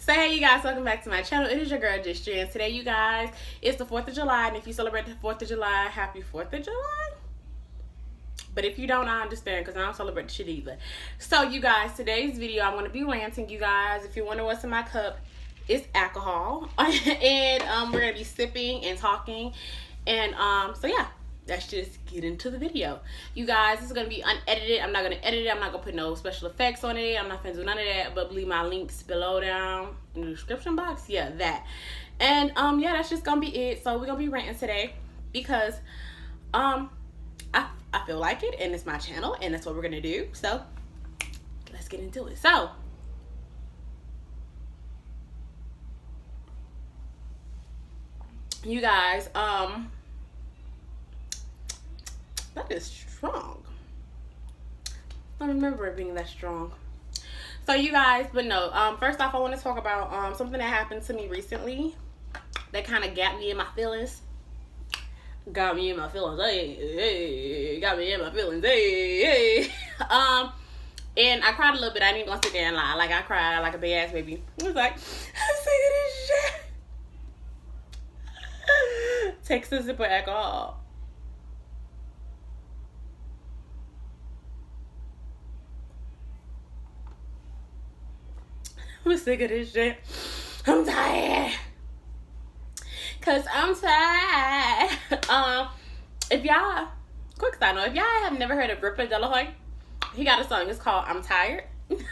So hey you guys, welcome back to my channel. It is your girl Just and today you guys, it's the 4th of July, and if you celebrate the 4th of July, happy 4th of July. But if you don't, I understand, because I don't celebrate the shit either. So you guys, today's video I'm going to be ranting, you guys. If you wonder what's in my cup, it's alcohol. And we're going to be sipping and talking. And so yeah, let's just get into the video. You guys, this is going to be unedited. I'm not going to edit it. I'm not going to put no special effects on it. I'm not going to do none of that. But leave my links below down in the description box. Yeah, that. And yeah, that's just going to be it. So we're going to be ranting today because I feel like it, and it's my channel, and that's what we're gonna do. So let's get into it. So you guys, that is strong. I don't remember it being that strong. So you guys, but no, first off I want to talk about something that happened to me recently that kind of got me in my feelings. Got me in my feelings, hey, got me in my feelings, hey. And I cried a little bit. I didn't want to sit there and lie. Like, I cried like a big ass baby. I was like, I'm sick of this shit. Takes a sip of alcohol. I'm sick of this shit. I'm tired. Cause I'm tired. If y'all, quick side note, if y'all have never heard of Ripper Delahoy, he got a song. It's called "I'm Tired."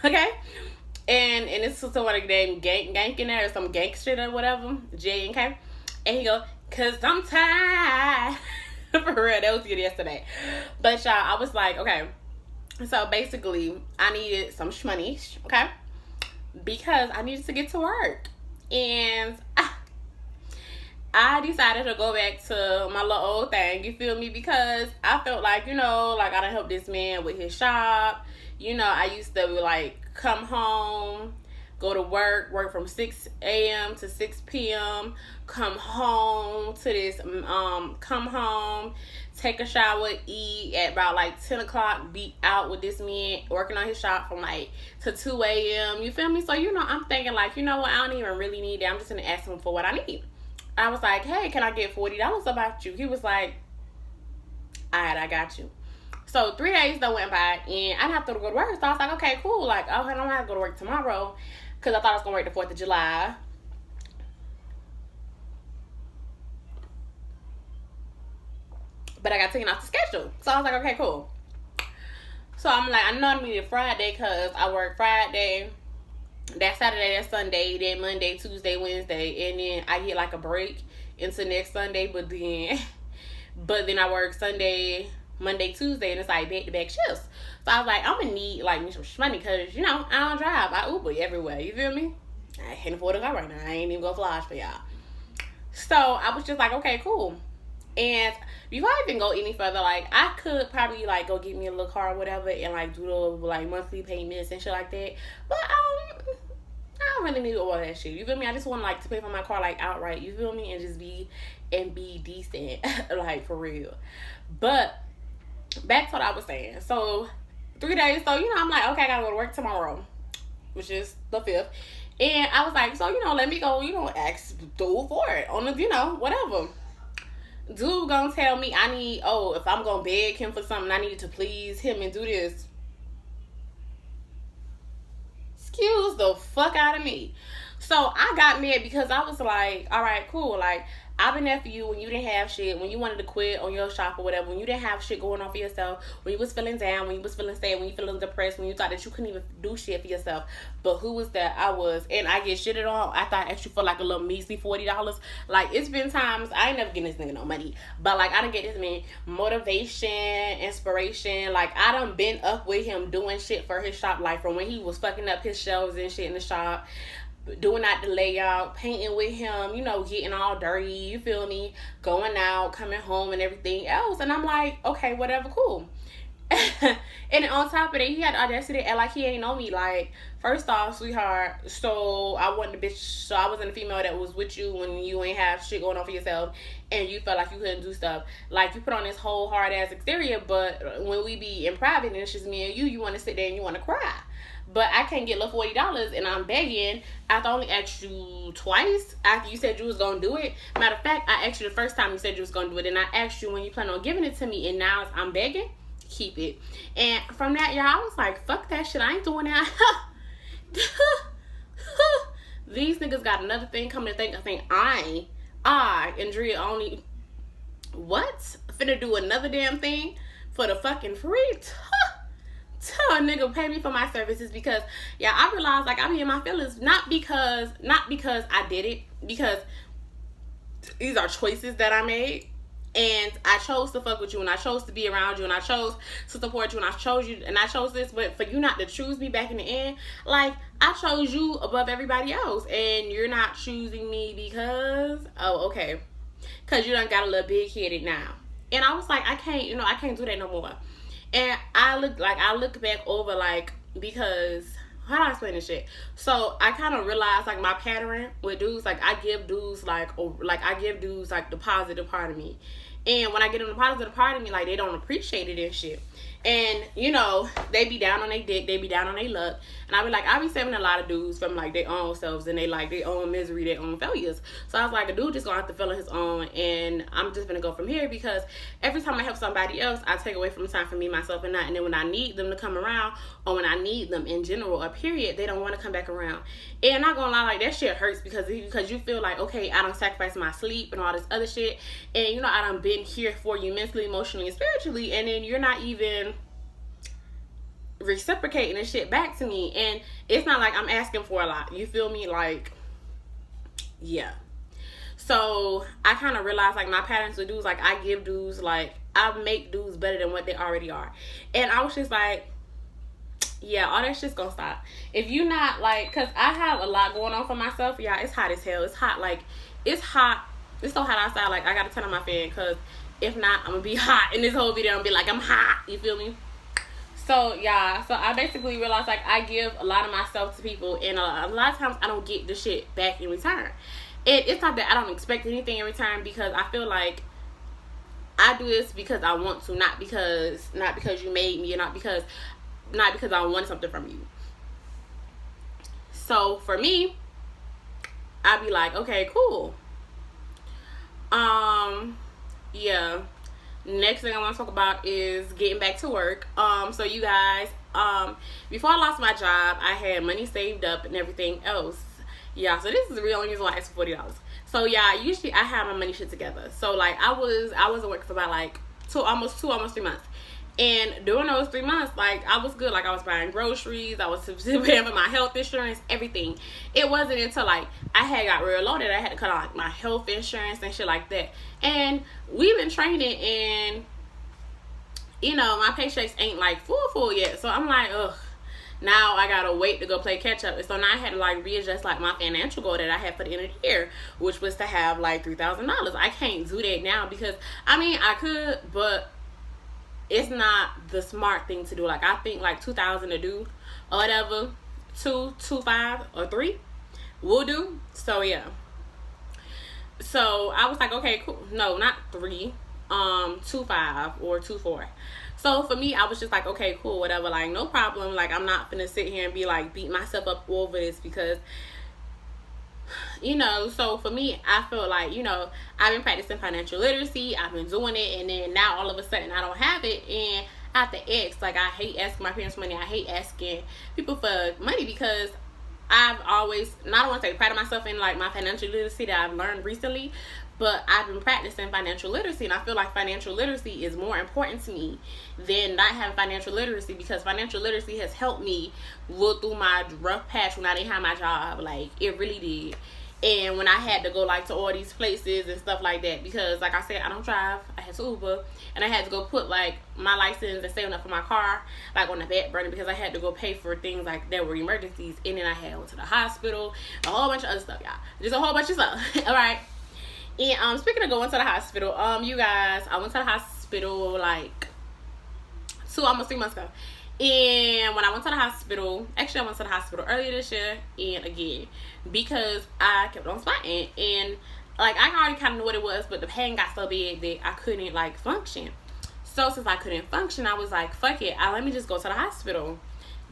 Okay, and it's someone named Gank in there or some gank shit or whatever, J and K, and he go, "Cause I'm tired." For real, that was good yesterday. But y'all, I was like, okay, so basically, I needed some shmoney, okay, because I needed to get to work, and I decided to go back to my little old thing, you feel me? Because I felt like, you know, like I done helped this man with his shop. You know, I used to like come home, go to work from 6 a.m. to 6 p.m., come home to this, come home, take a shower, eat at about like 10 o'clock, be out with this man working on his shop from like to 2 a.m. You feel me? So, you know, I'm thinking like, you know what? I don't even really need that. I'm just going to ask him for what I need. I was like, hey, can I get $40 about you? He was like, all right, I got you. So 3 days that went by, and I didn't have to go to work. So I was like, okay, cool. Like, oh, I don't have to go to work tomorrow because I thought I was going to work the 4th of July. But I got taken off the schedule. So I was like, okay, cool. So I'm like, I know I needed Friday because I work Friday. That Saturday, that Sunday, then Monday, Tuesday, Wednesday, and then I get like a break into next Sunday, but then I work Sunday, Monday, Tuesday, and it's like back-to-back shifts. So I was like, I'm gonna need like me some money because, you know, I don't drive. I Uber everywhere, you feel me? I can't afford a car right now. I ain't even gonna fly for y'all. So I was just like, okay, cool. And before I even go any further, like, I could probably, like, go get me a little car or whatever and, like, do the, like, monthly payments and shit like that. But I don't really need all that shit. You feel me? I just want, like, to pay for my car, like, outright. You feel me? And just be decent. Like, for real. But back to what I was saying. So, 3 days. So, you know, I'm like, okay, I gotta go to work tomorrow, which is the 5th. And I was like, so, you know, let me go, you know, ask dude for it on the, you know, whatever. Dude gonna tell me I need, if I'm gonna beg him for something, I need to please him and do this. Excuse the fuck out of me. So I got mad because I was like, all right, cool. Like, I've been there for you when you didn't have shit, when you wanted to quit on your shop or whatever, when you didn't have shit going on for yourself, when you was feeling down, when you was feeling sad, when you feeling depressed, when you thought that you couldn't even do shit for yourself. But who was that? I was. And I get shitted on after I asked you for like a little measly $40. Like, it's been times, I ain't never getting this nigga no money, but like, I done get this man motivation, inspiration. Like, I done been up with him doing shit for his shop, like from when he was fucking up his shelves and shit in the shop, doing out the layout, painting with him, you know, getting all dirty, you feel me, going out, coming home and everything else. And I'm like, okay, whatever, cool. And on top of that, he had the audacity to act like he ain't know me. Like, first off, sweetheart, so I wasn't a bitch. So I wasn't a female that was with you when you ain't have shit going on for yourself, and you felt like you couldn't do stuff. Like, you put on this whole hard ass exterior, but when we be in private and it's just me and you want to sit there and you want to cry. But I can't get little $40 and I'm begging after I only asked you twice after you said you was gonna do it. Matter of fact, I asked you the first time you said you was gonna do it, and I asked you when you plan on giving it to me, and now I'm begging. Keep it. And from that, y'all, I was like, fuck that shit. I ain't doing that. These niggas got another thing coming to think. I and Drea only what? Finna do another damn thing for the fucking free? Tell a nigga pay me for my services, because yeah, I realized like I be in my feelings not because I did it, because these are choices that I made. And I chose to fuck with you, and I chose to be around you, and I chose to support you, and I chose this. But for you not to choose me back in the end, like, I chose you above everybody else, and you're not choosing me because, oh, okay, because you done got a little big-headed now. And I was like, I can't do that no more. And I look back over, like, because, how do I explain this shit? So I kind of realized like my pattern with dudes, like I give dudes like the positive part of me. And when I get them the positive part of me, like, they don't appreciate it and shit. And, you know, they be down on their dick, they be down on their luck. And I be saving a lot of dudes from, like, their own selves and they, like, their own misery, their own failures. So I was like, a dude just gonna have to feel on his own, and I'm just gonna go from here, because every time I help somebody else, I take away from the time for me, myself, and I. And then when I need them to come around, or when I need them in general, a period, they don't want to come back around. And not gonna lie, like, that shit hurts, because you feel like, okay, I done sacrificed my sleep and all this other shit, and, you know, I done been here for you mentally, emotionally, and spiritually, and then you're not even reciprocating and shit back to me. And it's not like I'm asking for a lot, you feel me? Like, yeah. So I kind of realized like my patterns with dudes, like I give dudes, like I make dudes better than what they already are. And I was just like, yeah, all that shit's gonna stop if you not like, because I have a lot going on for myself. Yeah, it's hot as hell. It's hot, like it's hot. It's so hot outside, like I gotta turn on my fan, because if not, I'm gonna be hot in this whole video and be like, I'm hot, you feel me? So yeah, so I basically realized like I give a lot of myself to people, and a lot of times I don't get the shit back in return. And it's not that I don't expect anything in return, because I feel like I do this because I want to, not because you made me, or not because I want something from you. So for me, I'd be like, okay, cool. Yeah. Next thing I want to talk about is getting back to work. So you guys, before I lost my job, I had money saved up and everything else. Yeah, so this is the real only reason why I asked for $40. So yeah, usually I have my money shit together. So like I wasn't working for about like almost 3 months. And during those 3 months, like I was good. Like I was buying groceries, I was paying for my health insurance, everything. It wasn't until like I had got real low that I had to cut out like my health insurance and shit like that. And we've been training, and you know my paychecks ain't like full yet. So I'm like, ugh. Now I gotta wait to go play catch up. And so now I had to like readjust like my financial goal that I had for the end of the year, which was to have like $3,000. I can't do that now, because I mean I could, but it's not the smart thing to do. Like I think like 2,000 to do or whatever, 2,5 or 3 will do. So yeah. So I was like, okay, cool. No, not 3, 2,5 or 2,4. So for me, I was just like, okay, cool, whatever. Like no problem. Like I'm not gonna sit here and be like beat myself up over this, because you know, so for me, I feel like, you know, I've been practicing financial literacy, I've been doing it, and then now all of a sudden I don't have it, and I have to ask. Like I hate asking my parents for money, I hate asking people for money, because I've always, not I want to say proud of myself in like my financial literacy that I've learned recently, but I've been practicing financial literacy, and I feel like financial literacy is more important to me than not having financial literacy, because financial literacy has helped me look through my rough patch when I didn't have my job. Like it really did. And when I had to go like to all these places and stuff like that, because like I said, I don't drive, I had to Uber, and I had to go put like my license and saving up for my car like on the back burner, because I had to go pay for things like that were emergencies. And then I had to go to the hospital, a whole bunch of other stuff, y'all. Just a whole bunch of stuff. All right. And speaking of going to the hospital, you guys, I went to the hospital like almost 3 months ago, And when I went to the hospital, actually I went to the hospital earlier this year and again because I kept on spotting, and like I already kind of knew what it was, but the pain got so big that I couldn't like function. So since I couldn't function, I was like, fuck it, let me just go to the hospital.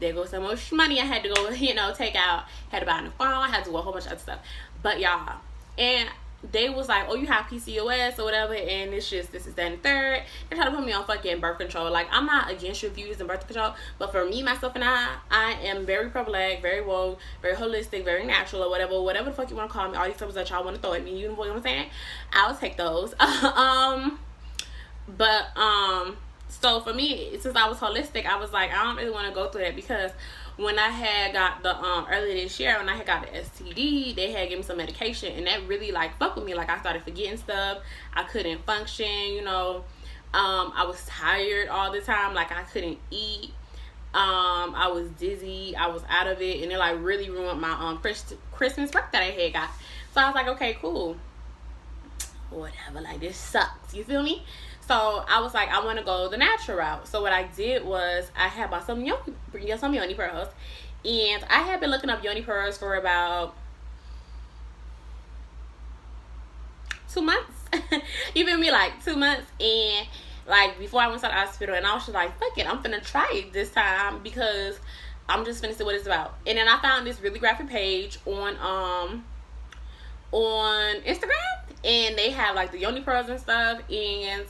There goes so much money I had to go, take out. Had to buy a new phone, had to do a whole bunch of other stuff. But y'all, and they was like, oh, you have PCOS or whatever, and it's just this is that and third. They try to put me on fucking birth control. Like, I'm not against your views in birth control, but for me, myself, and I am very pro-black, very woke, very holistic, very natural, or whatever the fuck you want to call me. All these terms that y'all want to throw at me, you know what I'm saying? I'll take those. So for me, since I was holistic, I was like, I don't really want to go through that, because when I had got the earlier this year, when I had got the STD, they had given me some medication, and that really like fucked with me. Like, I started forgetting stuff, I couldn't function, I was tired all the time, like I couldn't eat, I was dizzy, I was out of it, and it like really ruined my Christmas break that I had got. So I was like, okay, cool, whatever, like this sucks, you feel me? So I was like, I want to go the natural route. So what I did was I had bought some yoni pearls, and I had been looking up yoni pearls for about 2 months. You feel me? Like 2 months, and like before I went to the hospital, and I was just like, fuck it, I'm finna try it this time because I'm just finna see what it's about. And then I found this really graphic page on Instagram, and they have like the yoni pearls and stuff, and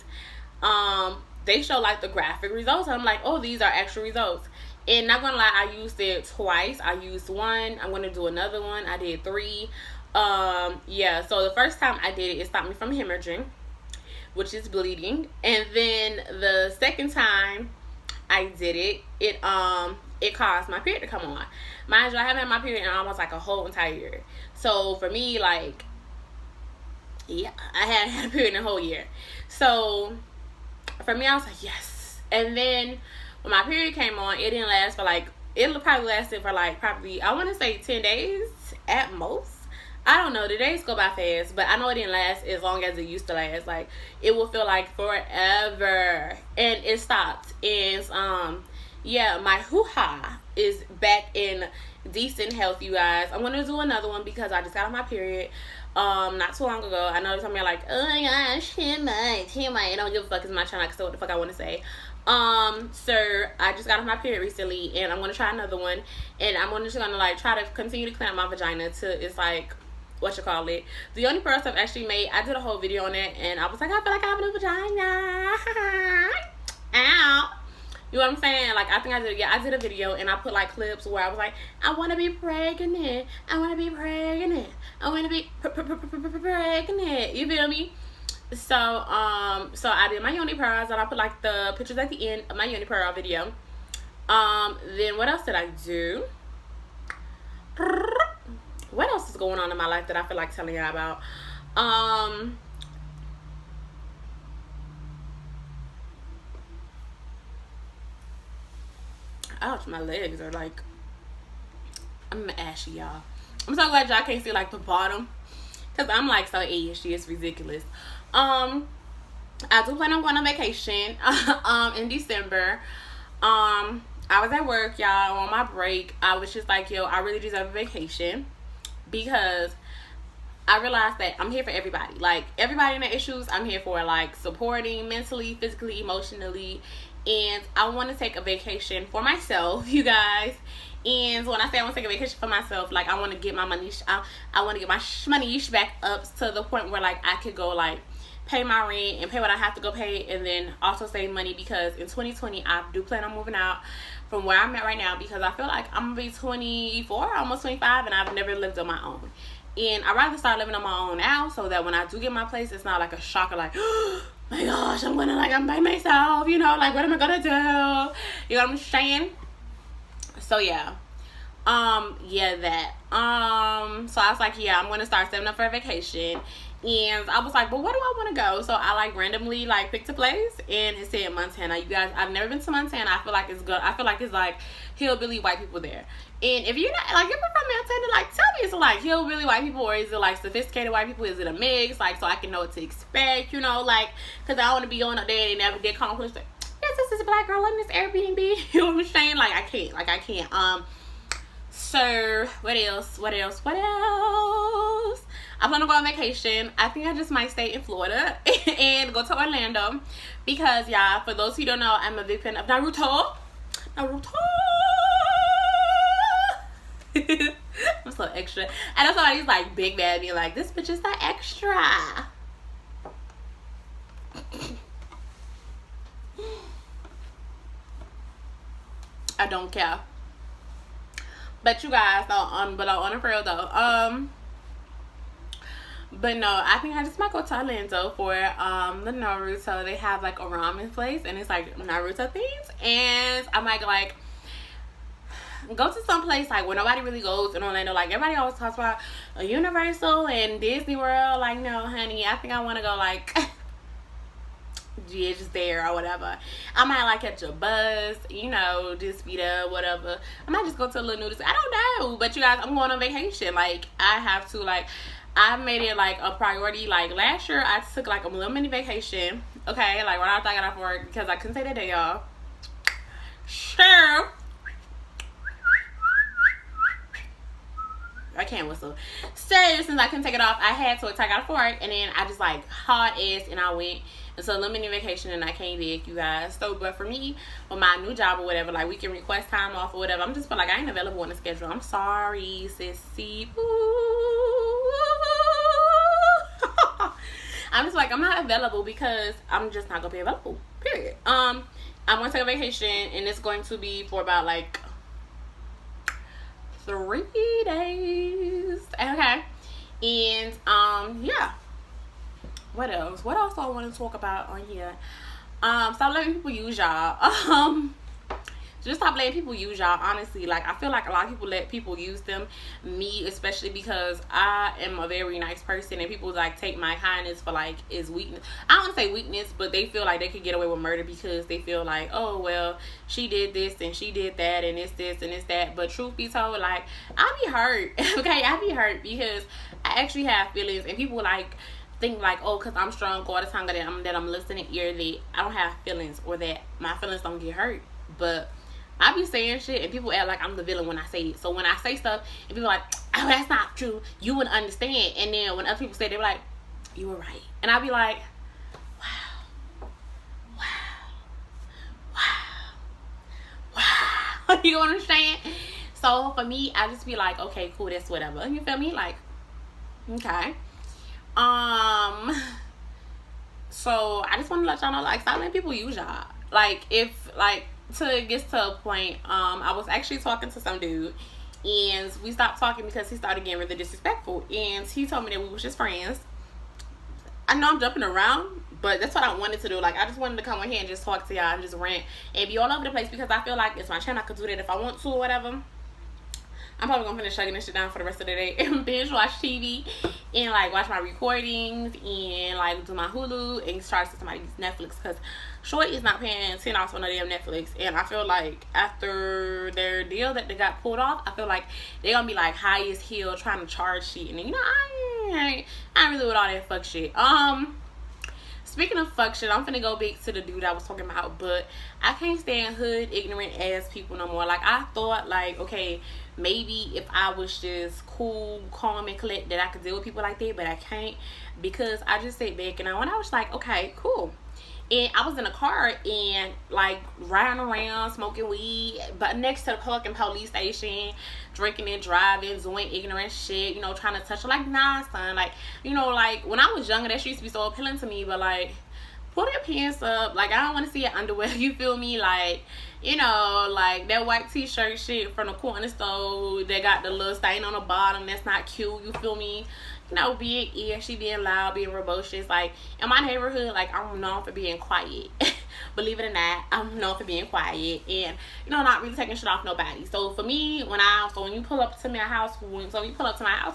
they show like the graphic results, and I'm like, oh, these are actual results. And not gonna lie, I used it twice. I used one, I'm gonna do another one. I did 3. Yeah, so the first time I did it, it stopped me from hemorrhaging, which is bleeding. And then the second time I did it, it caused my period to come on. Mind you, I haven't had my period in almost like a whole entire year. So for me, like, yeah, I hadn't had a period in a whole year. So for me, I was like, yes. And then when my period came on, it didn't last for like, it probably lasted for like I want to say 10 days at most. I don't know, the days go by fast, but I know it didn't last as long as it used to last. Like, it will feel like forever. And it stopped. And yeah, my hoo-ha is back in decent health, you guys. I'm gonna do another one because I just got on my period not too long ago. I know some of you are like, oh my gosh, TMI. I don't give a fuck, it's my channel, I can say what the fuck I want to say. Sir, I just got on my period recently, and I'm gonna try another one, and I'm just gonna like try to continue to clean up my vagina till it's like, what you call it, the yoni pearls I've actually made. I did a whole video on it, and I was like, I feel like I have a new vagina. Ow. You know what I'm saying? Like, I think I did a video, and I put like clips where I was like, I want to be pregnant. I want to be pregnant. I want to be pregnant. You feel me? So I did my yoni pearls, and I put like the pictures at the end of my yoni pearl video. Then what else did I do? What else is going on in my life that I feel like telling y'all about? Ouch, my legs are like, I'm ashy, y'all. I'm so glad y'all can't see like the bottom, because I'm like so ashy, it's ridiculous. I do plan on going on vacation in December. I was at work, y'all, on my break. I was just like, yo, I really deserve a vacation, because I realized that I'm here for everybody. Like, everybody in their issues, I'm here for, like, supporting mentally, physically, emotionally. And I want to take a vacation for myself, you guys. And when I say I want to take a vacation for myself, like, I want to get my money, I want to get my money back up to the point where, like, I could go, like, pay my rent and pay what I have to go pay, and then also save money, because in 2020 I do plan on moving out from where I'm at right now, because I feel like I'm gonna be 24, almost 25, and I've never lived on my own. And I'd rather start living on my own now, so that when I do get my place, it's not like a shocker, like, oh my gosh, I'm by myself, you know, like, what am I gonna do? You know what I'm saying? So yeah. Yeah, that. So I was like, yeah, I'm gonna start saving up for a vacation. And I was like, but where do I want to go? So I like randomly like picked a place, and it said Montana. You guys, I've never been to Montana. I feel like it's good. I feel like it's like hillbilly white people there. And if you're not, like, if you're from Montana, like, tell me, it's like hillbilly white people, or is it like sophisticated white people? Is it a mix? Like, so I can know what to expect, you know, like, because I don't want to be going up there and they never did call me police. Like, yes, is this black girl in this Airbnb? You know what I'm saying? Like I can't. So what else? I'm gonna go on vacation. I think I just might stay in Florida and go to Orlando because, y'all, for those who don't know, I'm a big fan of Naruto. I'm so extra. I know somebody's like big bad me like, this bitch is so extra. I don't care. But you guys, but on a real though, but no, I think I just might go to Orlando for the Naruto. They have like a ramen place and it's like Naruto themed, and I might like go to some place like where nobody really goes in Orlando. Like everybody always talks about Universal and Disney World. Like, no, honey, I think I want to go like yeah, just there or whatever. I might like catch a bus, you know, just be there, whatever. I might just go to a little nudist. I don't know, but you guys, I'm going on vacation. Like, I have to, like, I made it like a priority. Like last year, I took like a little mini vacation. Okay, like right after I got off work because I couldn't say that day, y'all. Sure. I can't whistle. So since I couldn't take it off, I had to take it off work, and then I just like hard ass and I went. It's a limited vacation and I came back, you guys. So, but for me, with my new job or whatever, like we can request time off or whatever. I'm just feel like I ain't available on the schedule. I'm sorry, sissy. I'm just like, I'm not available because I'm just not gonna be available. Period. I'm gonna take a vacation and it's going to be for about like 3 days. Okay. And yeah. What else do I want to talk about on here? Stop letting people use y'all. Just stop letting people use y'all. Honestly, like I feel like a lot of people let people use them. Me especially, because I am a very nice person and people like take my kindness for like is weakness. I don't want to say weakness, but they feel like they could get away with murder because they feel like, oh well, she did this and she did that and it's this and it's that. But truth be told, like I be hurt. Okay, I be hurt because I actually have feelings, and people like think like, oh, because I'm strong all the time that I'm listening ear that I don't have feelings or that my feelings don't get hurt. But I be saying shit and people act like I'm the villain when I say it. So when I say stuff and people are like, oh, that's not true, you wouldn't understand. And then when other people say, they're like, you were right. And I be like, wow. You know what I'm saying? So for me, I just be like, okay, cool, that's whatever. You feel me? Like, okay. So I just want to let y'all know, like, stop letting people use y'all. Like, if like to get to a point, I was actually talking to some dude and we stopped talking because he started getting really disrespectful, and he told me that we was just friends. I know I'm jumping around, but that's what I wanted to do. Like, I just wanted to come on here and just talk to y'all and just rant and be all over the place because I feel like it's my channel. I could do that if I want to or whatever. I'm probably gonna finish shutting this shit down for the rest of the day and binge watch TV and like watch my recordings and like do my Hulu and start to somebody's Netflix, because Short is not paying $10 for no damn Netflix. And I feel like after their deal that they got pulled off, I feel like they're gonna be like high as hell trying to charge shit. And then, you know, I ain't really with all that fuck shit. Speaking of fuck shit, I'm finna go back to the dude I was talking about, but I can't stand hood, ignorant ass people no more. Like, I thought, like, okay, maybe if I was just cool, calm, and collect, that I could deal with people like that, but I can't, because I just sit back and I was like, okay, cool. And I was in a car and like riding around smoking weed, but next to the fucking police station, drinking and driving, doing ignorant shit, you know, trying to touch her. Like, nah, son. Like, you know, like when I was younger, that shit used to be so appealing to me, but like, pull your pants up. Like, I don't want to see your underwear. You feel me? Like, you know, like that white t-shirt shit from the corner store that got the little stain on the bottom. That's not cute. You feel me? You know, being ashy, being loud, being rebellious. Like, in my neighborhood, like, I'm known for being quiet. Believe it or not, I'm known for being quiet and, you know, not really taking shit off nobody. So for me, when you pull up to my house, or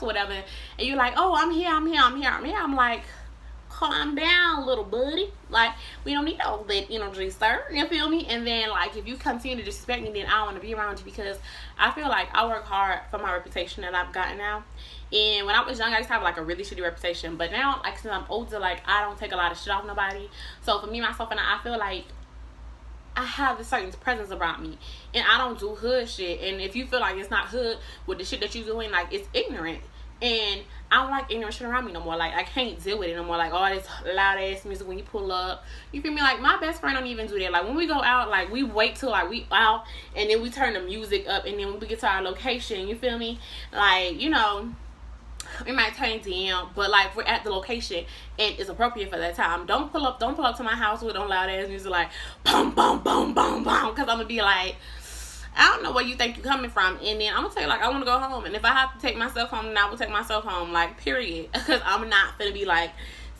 whatever, and you're like, oh, I'm here, I'm like, calm down, little buddy. Like, we don't need all that energy, sir. You feel me? And then, like, if you continue to disrespect me, then I don't want to be around you, because I feel like I work hard for my reputation that I've gotten now. And when I was young, I used to have like a really shitty reputation, but now, like, since I'm older, like, I don't take a lot of shit off nobody. So for me, myself, and I feel like I have a certain presence about me, and I don't do hood shit. And if you feel like it's not hood with the shit that you doing, like, it's ignorant. And I don't like ignorant shit around me no more. Like, I can't deal with it no more. Like, all this loud ass music when you pull up. You feel me? Like, my best friend don't even do that. Like, when we go out, like, we wait till, like, we out, and then we turn the music up, and then when we get to our location, you feel me? Like, you know, we might turn it down, but like, we're at the location and it's appropriate for that time. Don't pull up to my house with on loud ass music like boom boom boom boom boom, because I'm gonna be like, I don't know where you think you're coming from. And then I'm gonna tell you, like, I want to go home, and if I have to take myself home, then I will take myself home, like, period. Because I'm not gonna be like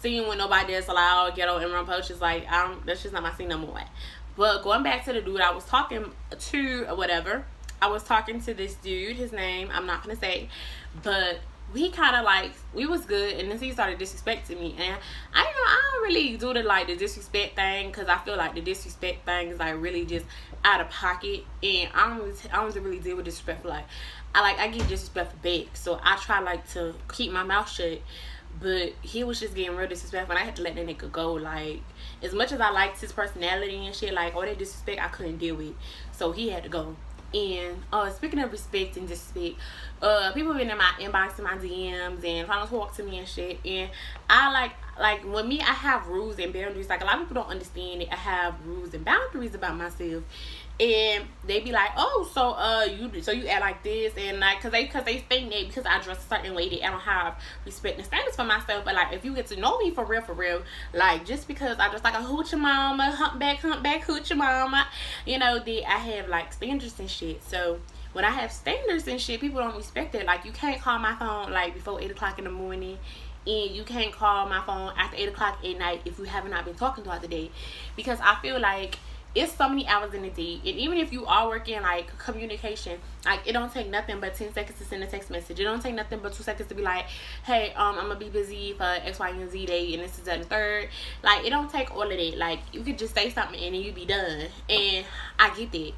seeing when nobody that's loud, ghetto, and rambunctious. Like, that's just not my scene no more. But going back to the dude I was talking to or whatever, I was talking to this dude, his name I'm not gonna say, but we kind of like, we was good, and then he started disrespecting me. And I don't really do the disrespect thing, because I feel like the disrespect thing is like really just out of pocket, and I don't really deal with disrespect. Like, I get disrespect back, so I try like to keep my mouth shut. But he was just getting real disrespectful, and I had to let that nigga go. Like, as much as I liked his personality and shit, like, all that disrespect I couldn't deal with, so he had to go. And speaking of respect and disrespect, people been in my inbox and my DMs and trying to talk to me and shit. And I like with me, I have rules and boundaries. Like, a lot of people don't understand it. I have rules and boundaries about myself. And they be like, oh, so you act like this, and like, cause they think that because I dress a certain way that I don't have respect and standards for myself. But like, if you get to know me for real, like, just because I dress like a hoochie mama, humpback hoochie mama, you know, that I have like standards and shit. So when I have standards and shit, people don't respect it. Like, you can't call my phone like before 8 o'clock in the morning, and you can't call my phone after 8 o'clock at night if you have not been talking throughout the day, because I feel like it's so many hours in a day. And even if you are working like communication, like, it don't take nothing but 10 seconds to send a text message. It don't take nothing but 2 seconds to be like, hey, I'm gonna be busy for X, Y, and Z day, and this is the third. Like, it don't take all of that. Like, you could just say something and then you be done. And I get that.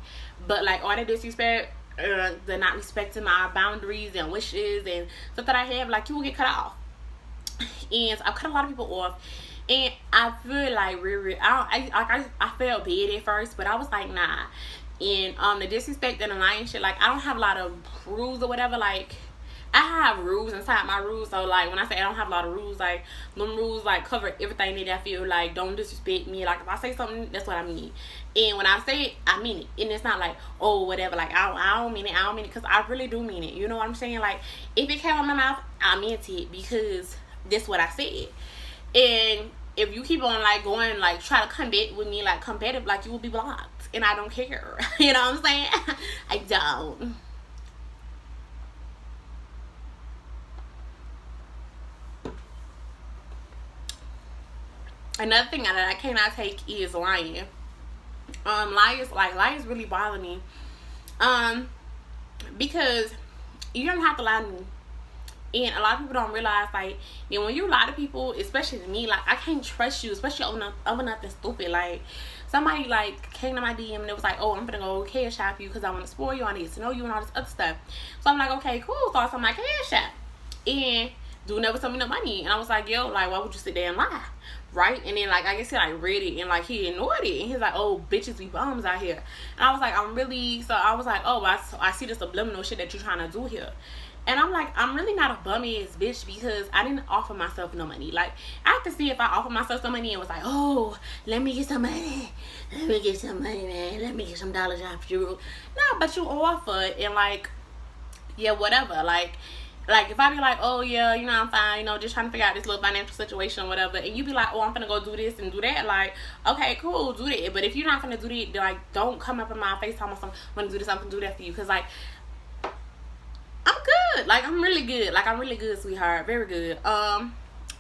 But like, all that disrespect, the not respecting my boundaries and wishes and stuff that I have, like, you will get cut off. And I've cut a lot of people off. And I feel like I felt bad at first, but I was like, nah. And the disrespect and the lying shit, like, I don't have a lot of rules or whatever. Like, I have rules inside my rules. So like, when I say I don't have a lot of rules, like, them rules like cover everything that I feel like don't disrespect me. Like, if I say something, that's what I mean. And when I say it, I mean it. And it's not like, oh, whatever, like, I don't mean it, because I really do mean it. You know what I'm saying? Like, if it came out my mouth, I meant it, because that's what I said. And if you keep on like going, like, try to combat with me like combative, like, you will be blocked, and I don't care. You know what I'm saying? I don't. Another thing that I cannot take is lying. Liars really bother me. Because you don't have to lie to me. And a lot of people don't realize, like, you know, when you lie to people, especially to me, like, I can't trust you, especially over nothing stupid. Like, somebody, like, came to my DM and it was like, oh, I'm gonna go cash shop you because I want to spoil you, I need to know you, and all this other stuff. So I'm like, okay, cool. So I saw my cash shop. And dude never sent me no money. And I was like, yo, like, why would you sit there and lie? Right? And then, like, I guess he like read it and like he ignored it, and he's like, oh, bitches be bums out here. And I was like, so I was like, oh, I see this subliminal shit that you're trying to do here. And I'm like, I'm really not a bummy ass bitch, because I didn't offer myself no money. Like, I have to see if I offer myself some money and was like, oh, let me get some money. Let me get some money, man. Let me get some dollars off you. No, but you offer, and like, yeah, whatever. Like, if I be like, oh, yeah, you know, I'm fine, you know, just trying to figure out this little financial situation or whatever, and you be like, oh, I'm gonna go do this and do that, like, okay, cool, do that. But if you're not gonna do that, like, don't come up in my face talking about I'm gonna do this, I'm gonna do that for you, because, like, I'm good. Like, I'm really good. Like, I'm really good, sweetheart. Very good.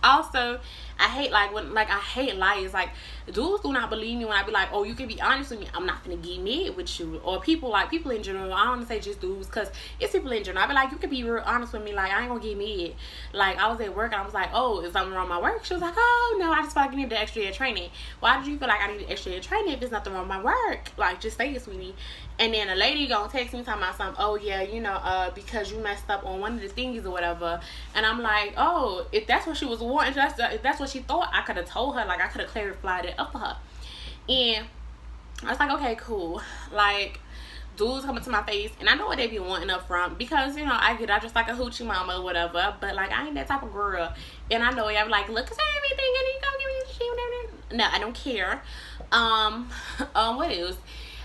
Also, I hate, like, I hate liars. Like, dudes do not believe me when I be like, oh, you can be honest with me, I'm not gonna get mad with you. Or people in general. I don't want to say just dudes, because it's people in general. I be like, you can be real honest with me, like, I ain't gonna get mad. Like, I was at work and I was like, oh, is something wrong with my work? She was like, oh, no, I just feel like I need the extra year training. Why did you feel like I need the extra year training if there's nothing wrong with my work? Like, just say it, sweetie. And then a lady gonna text me talking about something, oh, yeah, you know, because you messed up on one of the thingies or whatever. And I'm like, oh, if that's what she was wanting, if that's what she thought, I could have told her. Like, I could have clarified it up for her. And I was like, okay, cool. Like, dudes coming to my face, and I know what they be wanting up front because, you know, I just like a hoochie mama or whatever, but like, I ain't that type of girl. And I know y'all be like, look, cause everything, and you gonna give me shit, whatever. No, I don't care. What else?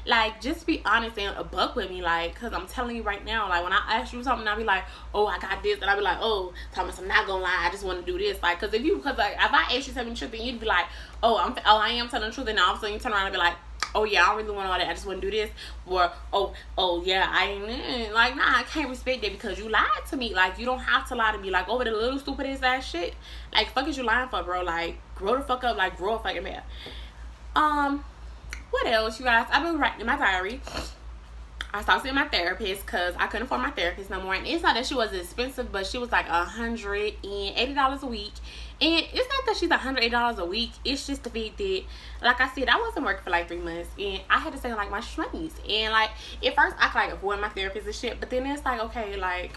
Like, just be honest and a buck with me, like, cause I'm telling you right now, like, when I ask you something, I be like, oh, I got this, and I be like, oh, Thomas, I'm not gonna lie, I just want to do this, like, cause like, if I ask you something the truth, then you'd be like, oh, I am telling the truth, and all of a sudden you turn around and be like, oh yeah, I don't really want all that, I just want to do this, or oh yeah, I ain't like, nah, I can't respect that because you lied to me. Like, you don't have to lie to me, like, over the little stupid ass shit. Like, fuck is you lying for, bro? Like, grow the fuck up, like, grow a fucking man. What else, you guys? I've been writing in my diary. I stopped seeing my therapist because I couldn't afford my therapist no more. And it's not that she was expensive, but she was like $180 a week. And it's not that she's $180 a week. It's just the fact that, like I said, I wasn't working for like 3 months. And I had to save like my shmoney's. And like, at first I could like avoid my therapist and shit. But then it's like, okay, like,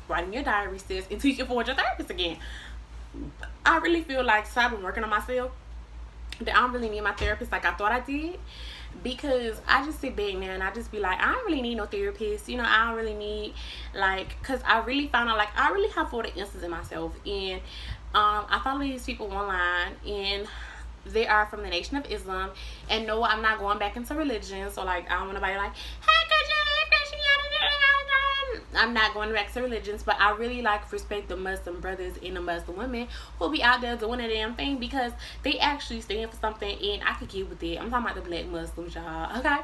writing your diary, sis, until you can afford your therapist again. I really feel like, so I've been working on myself, that I don't really need my therapist like I thought I did, because I just sit back now and I just be like, I don't really need no therapist, you know. I don't really need, like, because I really found out, like, I really have all the answers in myself. And I follow these people online, and they are from the Nation of Islam. And no, I'm not going back into religion, so like, I don't want nobody like, hey, could you I'm not going back to religions, but I really like respect the Muslim brothers and the Muslim women who be out there doing a damn thing, because they actually stand for something, and I could get with it. I'm talking about the black Muslims, y'all, okay?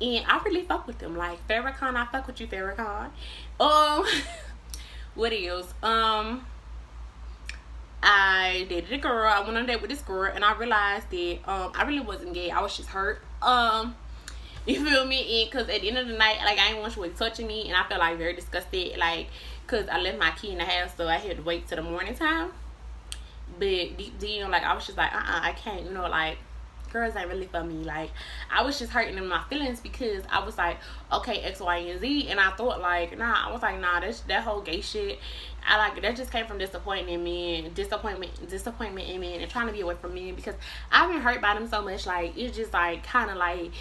And I really fuck with them. Like, Farrakhan, I fuck with you, Farrakhan. What else? I dated a girl. I went on a date with this girl, and I realized that I really wasn't gay. I was just hurt. You feel me? And because at the end of the night, like, I didn't want you touching me, and I felt like very disgusted, like, because I left my key in the house, so I had to wait till the morning time. But deep down, like, I was just like, I can't, you know, like, girls ain't really for me. Like, I was just hurting in my feelings because I was like, okay, X, Y, and Z, and I thought, like, nah, I was like, nah, that whole gay shit, I like, that just came from disappointment in men, and trying to be away from men, because I've been hurt by them so much. Like, it's just like kind of like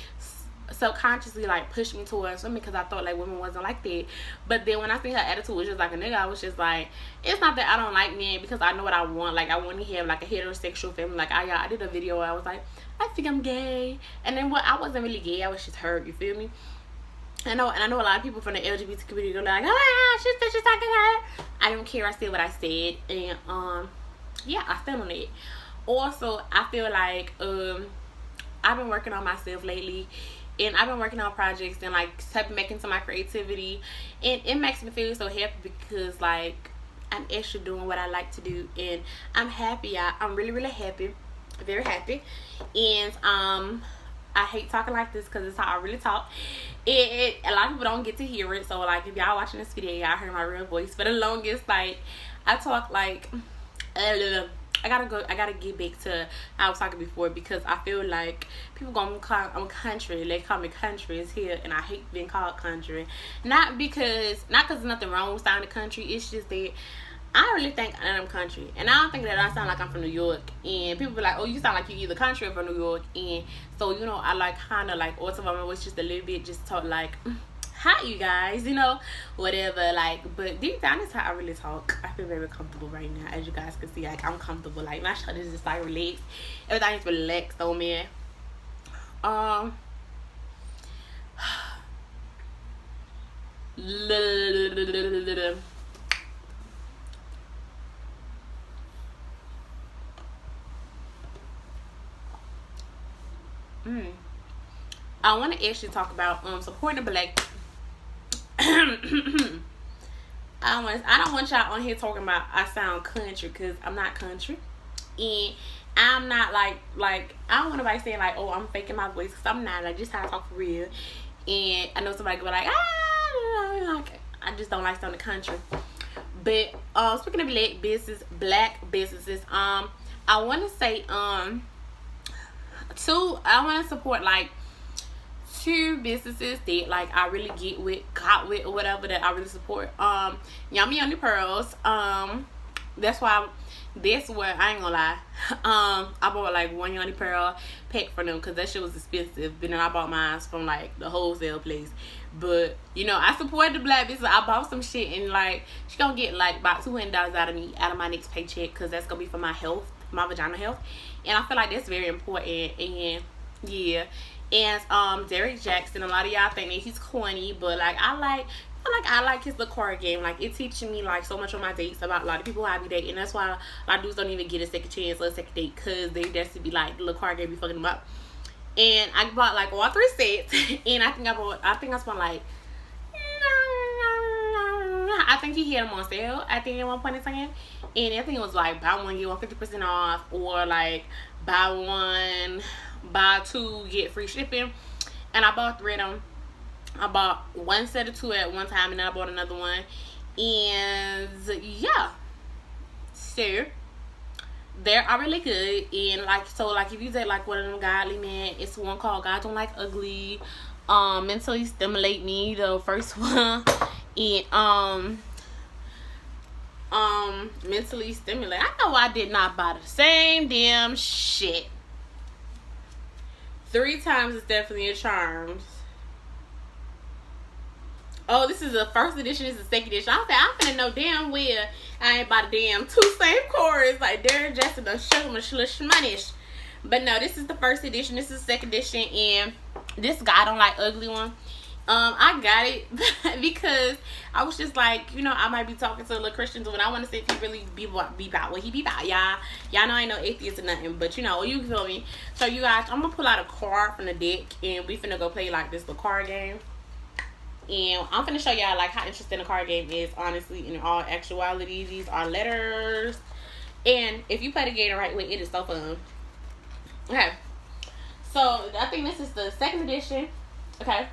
subconsciously like pushed me towards women, because I thought like women wasn't like that. But then when I see her attitude was just like a nigga, I was just like, it's not that I don't like men, because I know what I want. Like, I want to have like a heterosexual family. Like, I did a video where I was like, I think I'm gay, and then I wasn't really gay, I was just hurt, you feel me? And I know a lot of people from the LGBT community are like, oh, she's talking her. I don't care, I said what I said. And yeah, I stand on it. Also, I feel like I've been working on myself lately, and I've been working on projects and like stepping back into my creativity, and it makes me feel so happy, because like, I'm actually doing what I like to do, and I'm happy. I'm really, really happy, very happy. And I hate talking like this because it's how I really talk. A lot of people don't get to hear it, so like, if y'all watching this video, y'all heard my real voice. For the longest, like, I talk like, I gotta get back to how I was talking before, because I feel like people gonna call I'm country. They call me country is here, and I hate being called country. Not because there's nothing wrong with sounding country. It's just that I really think I'm country, and I don't think that I sound like I'm from New York. And people be like, oh, you sound like you either country or from New York. And so, you know, I like kind of like alter my voice just a little bit, just talk like, hi you guys, you know, whatever. Like, but deep down is how I really talk. I feel very comfortable right now, as you guys can see. Like, I'm comfortable. Like, my shoulders just like relaxed. Everything is relaxed on me. I want to actually talk about supporting the black. I don't want y'all on here talking about I sound country, because I'm not country, and I'm not like I don't want nobody saying like, oh, I'm faking my voice, because I'm not. Like, just how I talk for real. And I know somebody could be like, like, I just don't like sounding country. But speaking of black businesses, I want to say I want to support like 2 businesses that like I really got with or whatever, that I really support. Yummy Pearls. That's why That's where I ain't gonna lie. I bought like one Yoni Pearl pack for them because that shit was expensive. But then I bought mine from like the wholesale place. But you know, I support the black business. I bought some shit and like she gonna get like about $200 out of me out of my next paycheck because that's gonna be for my health, my vagina health, and I feel like that's very important. And yeah, and Derek Jackson. A lot of y'all think that he's corny, but like I like his little card game. Like it teaching me like so much on my dates about a lot of people I be dating. That's why a lot of dudes don't even get a second chance or a second date because they just be like the little card game be fucking them up. And I bought like all 3 sets, and I think I spent like I think he had them on sale. I think at one point in time, and I think it was like buy one get one 50% off, or like buy 2 get free shipping. And I bought 3 of them. I bought one set of 2 at one time, and then I bought another one. And yeah, so they are really good. And like, so like if you date like one of them godly men, it's one called God Don't Like Ugly. Mentally Stimulate Me, the first one. And Mentally Stimulate. I know I did not buy the same damn shit 3 times. It's definitely a Charms. Oh, this is the first edition. This is the second edition. I said, I'm finna know damn well I ain't bought the damn 2 same chorus. Like, Derek Jackson done show my shmanish. But no, this is the first edition. This is the second edition. And this guy Don't Like Ugly one. I got it because I was just like, you know, I might be talking to a little Christians when I want to see if he really be about what he be about. Y'all know I ain't no atheist or nothing, but you know, you feel me. So you guys, I'm gonna pull out a card from the deck and we finna go play like this little card game. And I'm finna show y'all like how interesting the card game is, honestly. In all actuality, these are letters, and if you play the game the right way, it is so fun. Okay, so I think this is the second edition. Okay,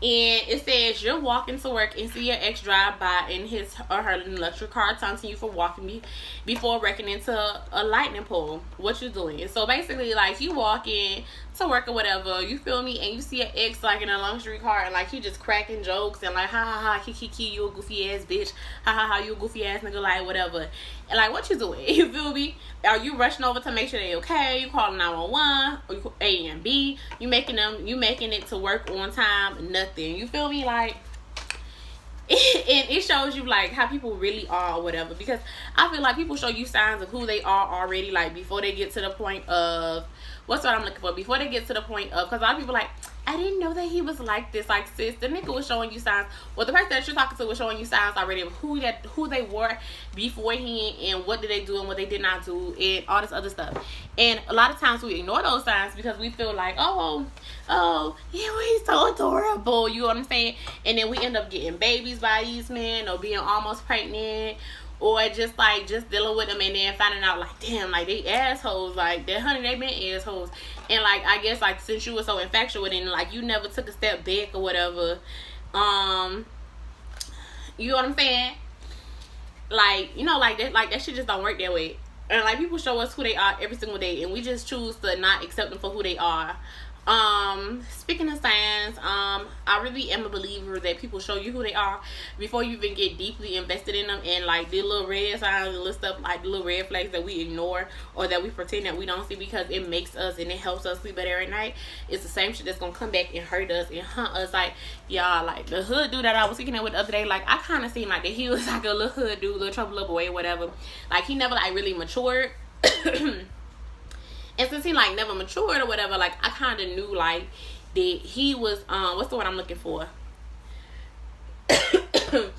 and it says you're walking to work and see your ex drive by in his or her luxury car, taunting you for walking before wrecking into a lightning pole. What you doing? So basically, like, you walking to work or whatever, you feel me, and you see an ex like in a luxury car, and like he just cracking jokes and like ha ha ha kiki you a goofy ass bitch, ha ha ha you a goofy ass nigga, like whatever. And like, what you doing? You feel me? Are you rushing over to make sure they okay? You calling 911 or you A and B? You making it to work on time? Nothing. You feel me? Like, and it shows you like how people really are or whatever, because I feel like people show you signs of who they are already, like before they get to the point of what's what I'm looking for, before they get to the point of, because a lot of people like, I didn't know that he was like this. Like, sis, the nigga was showing you signs. Well, the person that you're talking to was showing you signs already of who they were beforehand, and what did they do and what they did not do, and all this other stuff. And a lot of times we ignore those signs because we feel like, oh, yeah, he's so adorable. You know what I'm saying? And then we end up getting babies by these men, or being almost pregnant, or just dealing with them and then finding out like, damn, like they assholes, like that honey, they been assholes. And like, I guess like since you were so infatuated and like you never took a step back or whatever, you know what I'm saying? Like, you know, like that shit just don't work that way. And like, people show us who they are every single day, and we just choose to not accept them for who they are. Speaking of signs, I really am a believer that people show you who they are before you even get deeply invested in them. And like the little red signs and little stuff, like the little red flags that we ignore or that we pretend that we don't see because it makes us and it helps us sleep better at night, it's the same shit that's gonna come back and hurt us and hunt us. Like, y'all, like the hood dude that I was speaking with the other day, like I kind of seemed like that he was like a little hood dude, little trouble little boy, whatever. Like, he never like really matured. And since he like never matured or whatever, like I kind of knew like that he was what's the word I'm looking for? Since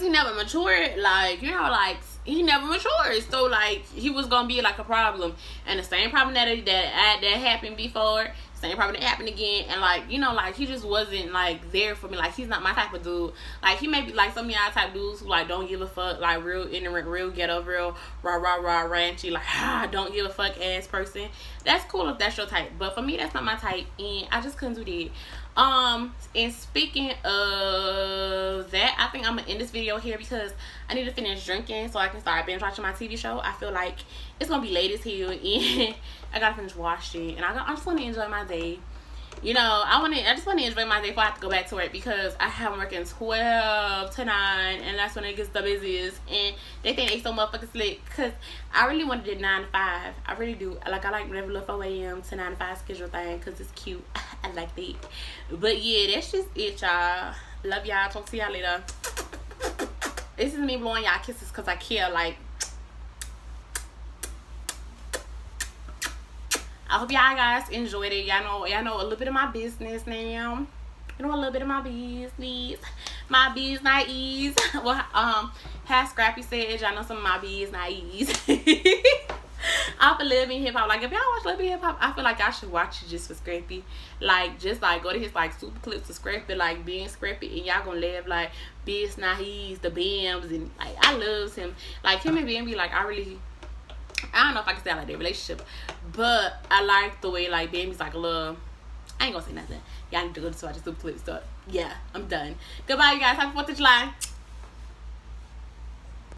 he never matured, like, you know, like he never matured, so like he was gonna be like a problem, and the same problem that happened before, same problem that happened again. And like, you know, like he just wasn't like there for me. Like, he's not my type of dude. Like, he may be like some of y'all type dudes who like don't give a fuck, like real ignorant, real ghetto, real rah ranchy, like don't give a fuck ass person. That's cool if that's your type, but for me that's not my type, and I just couldn't do that. And speaking of that, I think I'm gonna end this video here because I need to finish drinking so I can start binge watching my TV show. I feel like it's gonna be late as hell, and I gotta finish washing, and I just want to enjoy my day. You know, I just want to enjoy my day before I have to go back to work, because I have working 12 to 9, and that's when it gets the busiest. And they think they so motherfucking slick, because I really wanted it 9 to 5. I really do. I like regular 4 a.m. to 9 to 5 schedule thing, because it's cute. I like that. But yeah, that's just it, y'all. Love y'all. Talk to y'all later. This is me blowing y'all kisses because I care. Like, I hope y'all guys enjoyed it. Y'all know a little bit of my business now. You know, a little bit of my business. My business. Well, how Scrappy said, y'all know some of my business. I for Living Hip Hop. Like, if y'all watch Living Hip Hop, I feel like I should watch it just for Scrappy. Like, just like go to his like super clips of Scrappy, like being Scrappy, and y'all gonna laugh like business, the Bams, and like I loves him. Like him and Bam be like, I don't know if I can say I like their relationship, but I like the way like Bambi's like a little. I ain't gonna say nothing. Y'all need to go to watch the super clips. So yeah, I'm done. Goodbye, you guys. Happy 4th of July.